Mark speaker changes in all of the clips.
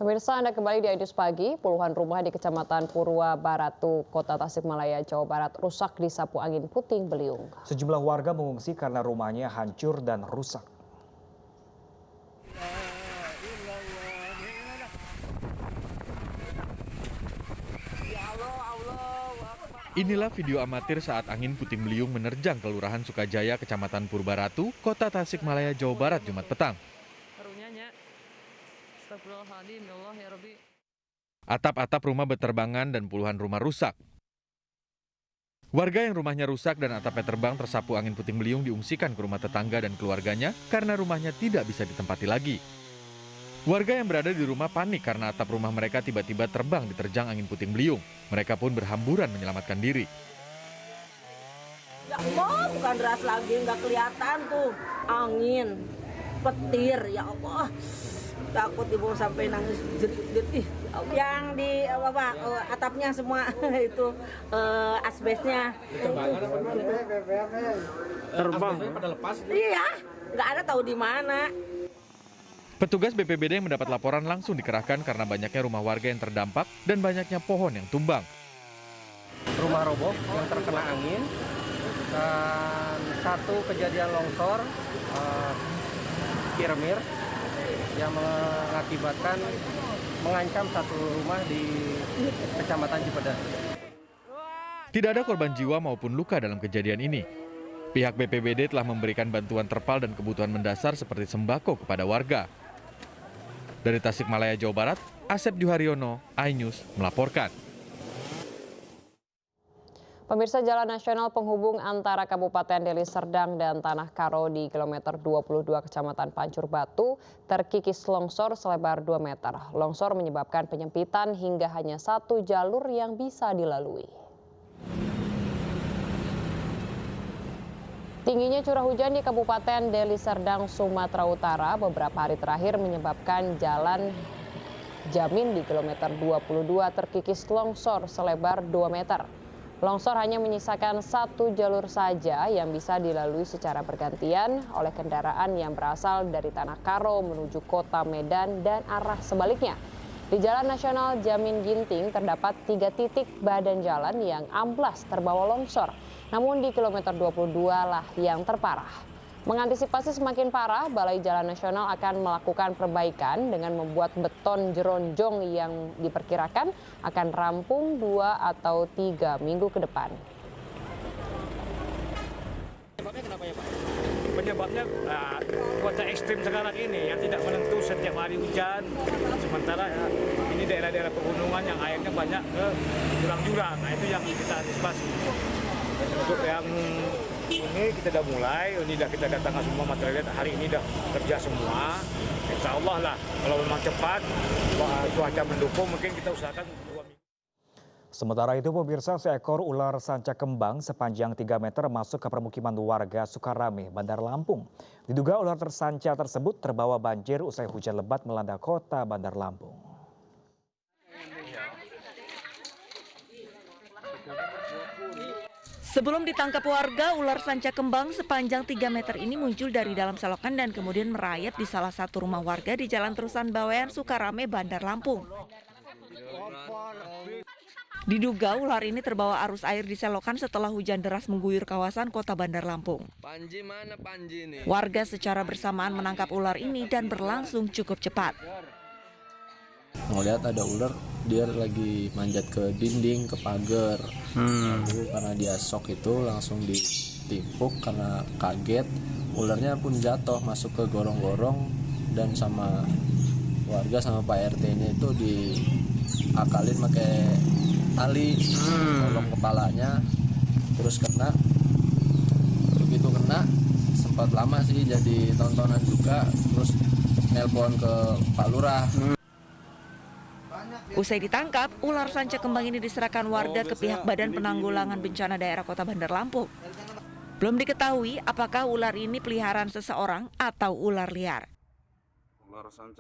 Speaker 1: Pemirsa, Anda kembali di Aidus Pagi. Puluhan rumah di Kecamatan Purwa Baratu, Kota Tasikmalaya, Jawa Barat rusak disapu angin puting beliung.
Speaker 2: Sejumlah warga mengungsi karena rumahnya hancur dan rusak.
Speaker 3: Inilah video amatir saat angin puting beliung menerjang Kelurahan Sukajaya, Kecamatan Purbaratu, Kota Tasikmalaya, Jawa Barat, Jumat petang. Atap-atap rumah berterbangan dan puluhan rumah rusak. Warga yang rumahnya rusak dan atapnya terbang tersapu angin puting beliung diungsikan ke rumah tetangga dan keluarganya karena rumahnya tidak bisa ditempati lagi. Warga yang berada di rumah panik karena atap rumah mereka tiba-tiba terbang diterjang angin puting beliung. Mereka pun berhamburan menyelamatkan diri.
Speaker 4: Ya Allah, bukan deras lagi, nggak kelihatan tuh angin, petir, ya Allah. Takut ibu sampai nangis jerit-jerit. Yang di atapnya semua itu asbesnya.
Speaker 5: Terbang. Pada lepas?
Speaker 4: Iya, nggak ada tahu di mana.
Speaker 3: Petugas BPBD yang mendapat laporan langsung dikerahkan karena banyaknya rumah warga yang terdampak dan banyaknya pohon yang tumbang.
Speaker 5: Rumah roboh yang terkena angin dan satu kejadian longsor kirmir yang mengakibatkan mengancam satu rumah di Kecamatan Cipedas.
Speaker 3: Tidak ada korban jiwa maupun luka dalam kejadian ini. Pihak BPBD telah memberikan bantuan terpal dan kebutuhan mendasar seperti sembako kepada warga. Dari Tasikmalaya, Jawa Barat, Asep Juharyono, iNews melaporkan.
Speaker 1: Pemirsa, Jalan Nasional penghubung antara Kabupaten Deli Serdang dan Tanah Karo di kilometer 22 Kecamatan Pancur Batu terkikis longsor selebar 2 meter. Longsor menyebabkan penyempitan hingga hanya satu jalur yang bisa dilalui. Tingginya curah hujan di Kabupaten Deli Serdang, Sumatera Utara beberapa hari terakhir menyebabkan jalan Jamin di kilometer 22 terkikis longsor selebar 2 meter. Longsor hanya menyisakan satu jalur saja yang bisa dilalui secara bergantian oleh kendaraan yang berasal dari Tanah Karo menuju kota Medan dan arah sebaliknya. Di Jalan Nasional Jamin Ginting terdapat 3 titik badan jalan yang amblas terbawa longsor. Namun di kilometer 22 lah yang terparah. Mengantisipasi semakin parah, Balai Jalan Nasional akan melakukan perbaikan dengan membuat beton jeronjong yang diperkirakan akan rampung 2 atau 3 minggu ke depan.
Speaker 6: Penyebabnya kenapa ya Pak? Penyebabnya cuaca ekstrim sekarang ini yang tidak menentu, setiap hari hujan. Sementara ini daerah-daerah pegunungan yang airnya banyak ke jurang-jurang. Nah itu yang kita antisipasi. Untuk yang ini kita sudah mulai, ini sudah kita datangkan semua materialnya, hari ini sudah kerja semua. Insya Allah lah, kalau memang cepat, cuaca mendukung, mungkin kita usahakan 2 minggu.
Speaker 2: Sementara itu, pemirsa, seekor ular sanca kembang sepanjang 3 meter masuk ke permukiman warga Sukarame, Bandar Lampung. Diduga ular tersanca tersebut terbawa banjir usai hujan lebat melanda kota Bandar Lampung.
Speaker 7: Sebelum ditangkap warga, ular sanca kembang sepanjang 3 meter ini muncul dari dalam selokan dan kemudian merayap di salah satu rumah warga di Jalan Terusan Bawean, Sukarame, Bandar Lampung. Diduga ular ini terbawa arus air di selokan setelah hujan deras mengguyur kawasan kota Bandar Lampung. Warga secara bersamaan menangkap ular ini dan berlangsung cukup cepat.
Speaker 8: Ngeliat ada ular, dia lagi manjat ke dinding, ke pagar. Lalu karena dia shock itu langsung ditimpuk karena kaget. Ularnya pun jatuh masuk ke gorong-gorong dan sama warga sama Pak RT-nya itu diakalin pakai tali, tolong kepalanya, terus kena. Begitu kena sempat lama sih jadi tontonan juga, terus nelpon ke Pak Lurah.
Speaker 7: Usai ditangkap, ular sanca kembang ini diserahkan warga ke pihak Badan Penanggulangan Bencana Daerah Kota Bandar Lampung. Belum diketahui apakah ular ini peliharaan seseorang atau ular liar.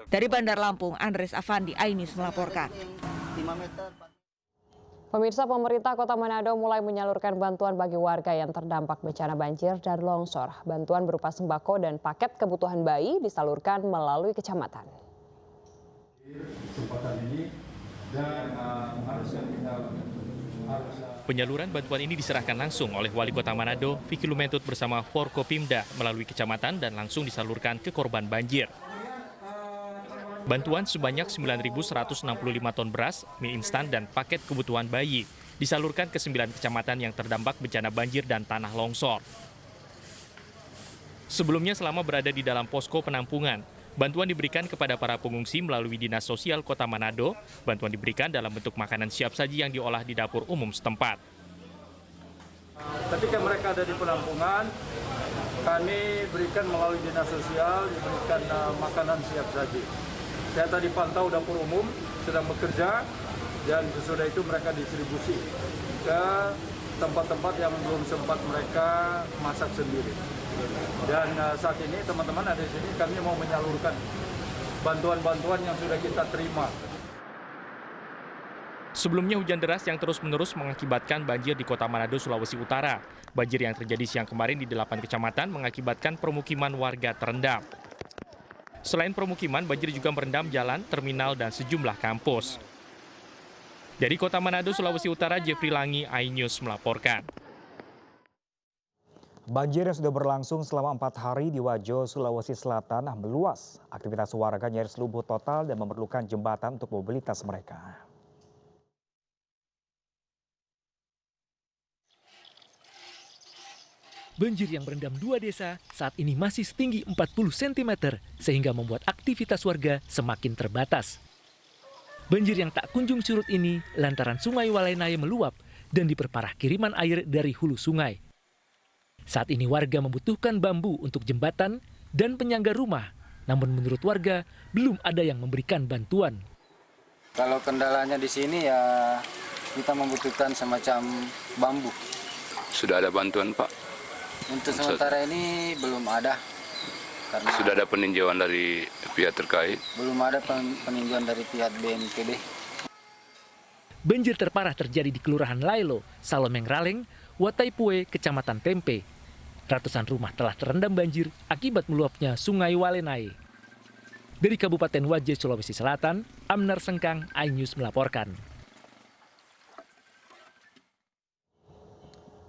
Speaker 7: Dari Bandar Lampung, Andres Afandi, iNews melaporkan.
Speaker 1: Pemirsa, pemerintah Kota Manado mulai menyalurkan bantuan bagi warga yang terdampak bencana banjir dan longsor. Bantuan berupa sembako dan paket kebutuhan bayi disalurkan melalui kecamatan.
Speaker 9: Penyaluran bantuan ini diserahkan langsung oleh Wali Kota Manado, Vicky Lumentut bersama Forkopimda melalui kecamatan dan langsung disalurkan ke korban banjir. Bantuan sebanyak 9.165 ton beras, mie instan, dan paket kebutuhan bayi disalurkan ke 9 kecamatan yang terdampak bencana banjir dan tanah longsor. Sebelumnya selama berada di dalam posko penampungan, bantuan diberikan kepada para pengungsi melalui Dinas Sosial Kota Manado. Bantuan diberikan dalam bentuk makanan siap saji yang diolah di dapur umum setempat.
Speaker 10: Ketika mereka ada di penampungan, kami berikan melalui Dinas Sosial, diberikan makanan siap saji. Saya tadi pantau dapur umum sedang bekerja dan sesudah itu mereka distribusi ke tempat-tempat yang belum sempat mereka masak sendiri. Dan saat ini teman-teman ada di sini, kami mau menyalurkan bantuan-bantuan yang sudah kita terima.
Speaker 9: Sebelumnya hujan deras yang terus-menerus mengakibatkan banjir di Kota Manado, Sulawesi Utara. Banjir yang terjadi siang kemarin di 8 kecamatan mengakibatkan permukiman warga terendam. Selain permukiman, banjir juga merendam jalan, terminal, dan sejumlah kampus. Dari Kota Manado, Sulawesi Utara, Jeffrey Langi, iNews melaporkan.
Speaker 2: Banjir yang sudah berlangsung selama 4 hari di Wajo, Sulawesi Selatan meluas. Aktivitas warga nyaris lumpuh total dan memerlukan jembatan untuk mobilitas mereka.
Speaker 11: Banjir yang merendam 2 desa saat ini masih setinggi 40 cm sehingga membuat aktivitas warga semakin terbatas. Banjir yang tak kunjung surut ini lantaran Sungai Walenai meluap dan diperparah kiriman air dari hulu sungai. Saat ini warga membutuhkan bambu untuk jembatan dan penyangga rumah, namun menurut warga belum ada yang memberikan bantuan.
Speaker 12: Kalau kendalanya di sini ya kita membutuhkan semacam bambu.
Speaker 13: Sudah ada bantuan, Pak?
Speaker 12: Untuk sementara ini belum ada. Karena
Speaker 13: sudah ada peninjauan dari pihak terkait?
Speaker 12: Belum ada peninjauan dari pihak BNPB.
Speaker 11: Banjir terparah terjadi di Kelurahan Lailo, Salomeng Raleng, Wataipue, Kecamatan Tempe. Ratusan rumah telah terendam banjir akibat meluapnya Sungai Walenai. Dari Kabupaten Wajo, Sulawesi Selatan, Amnar Sengkang, iNews melaporkan.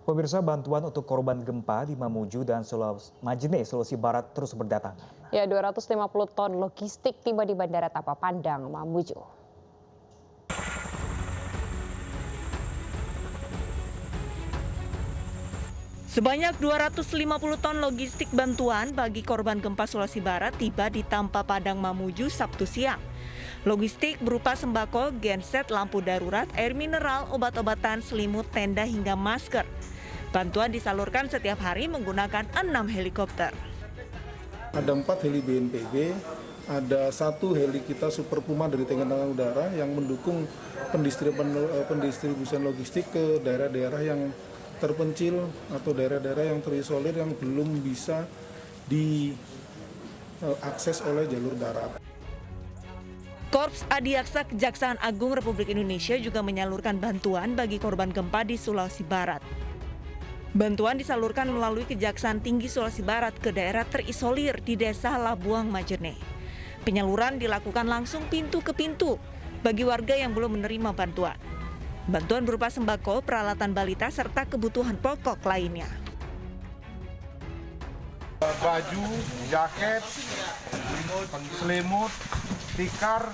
Speaker 2: Pemirsa, bantuan untuk korban gempa di Mamuju dan Majene, Sulawesi Barat terus berdatangan.
Speaker 1: Ya, 250 ton logistik tiba di Bandara Tapapandang, Mamuju.
Speaker 7: Sebanyak 250 ton logistik bantuan bagi korban gempa Sulawesi Barat tiba di Tampapadang, Mamuju Sabtu siang. Logistik berupa sembako, genset, lampu darurat, air mineral, obat-obatan, selimut, tenda hingga masker. Bantuan disalurkan setiap hari menggunakan 6 helikopter.
Speaker 14: Ada 4 heli BNPB, ada 1 heli kita Super Puma dari Tni Angkatan Udara yang mendukung pendistribusian logistik ke daerah-daerah yang terpencil atau daerah-daerah yang terisolir yang belum bisa diakses oleh jalur darat.
Speaker 7: Korps Adiaksa Kejaksaan Agung Republik Indonesia juga menyalurkan bantuan bagi korban gempa di Sulawesi Barat. Bantuan disalurkan melalui Kejaksaan Tinggi Sulawesi Barat ke daerah terisolir di Desa Labuang Majene. Penyaluran dilakukan langsung pintu ke pintu bagi warga yang belum menerima bantuan. Bantuan berupa sembako, peralatan balita, serta kebutuhan pokok lainnya.
Speaker 15: Baju, jaket, selimut, tikar,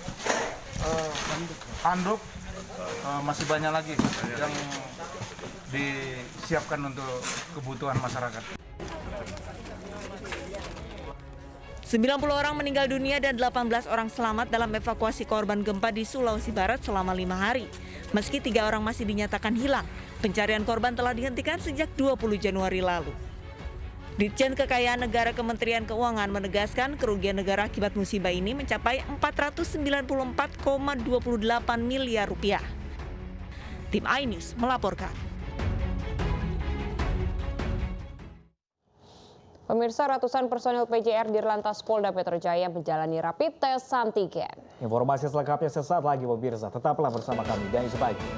Speaker 15: handuk, masih banyak lagi yang disiapkan untuk kebutuhan masyarakat.
Speaker 7: 90 orang meninggal dunia dan 18 orang selamat dalam evakuasi korban gempa di Sulawesi Barat selama 5 hari. Meski 3 orang masih dinyatakan hilang, pencarian korban telah dihentikan sejak 20 Januari lalu. Ditjen Kekayaan Negara Kementerian Keuangan menegaskan kerugian negara akibat musibah ini mencapai 494,28 miliar rupiah. Tim iNews melaporkan.
Speaker 1: Pemirsa, ratusan personel PJR di Lantas Polda Metro Jaya menjalani rapid test antigen.
Speaker 2: Informasi selengkapnya sesaat lagi pemirsa, tetaplah bersama kami dan pagi.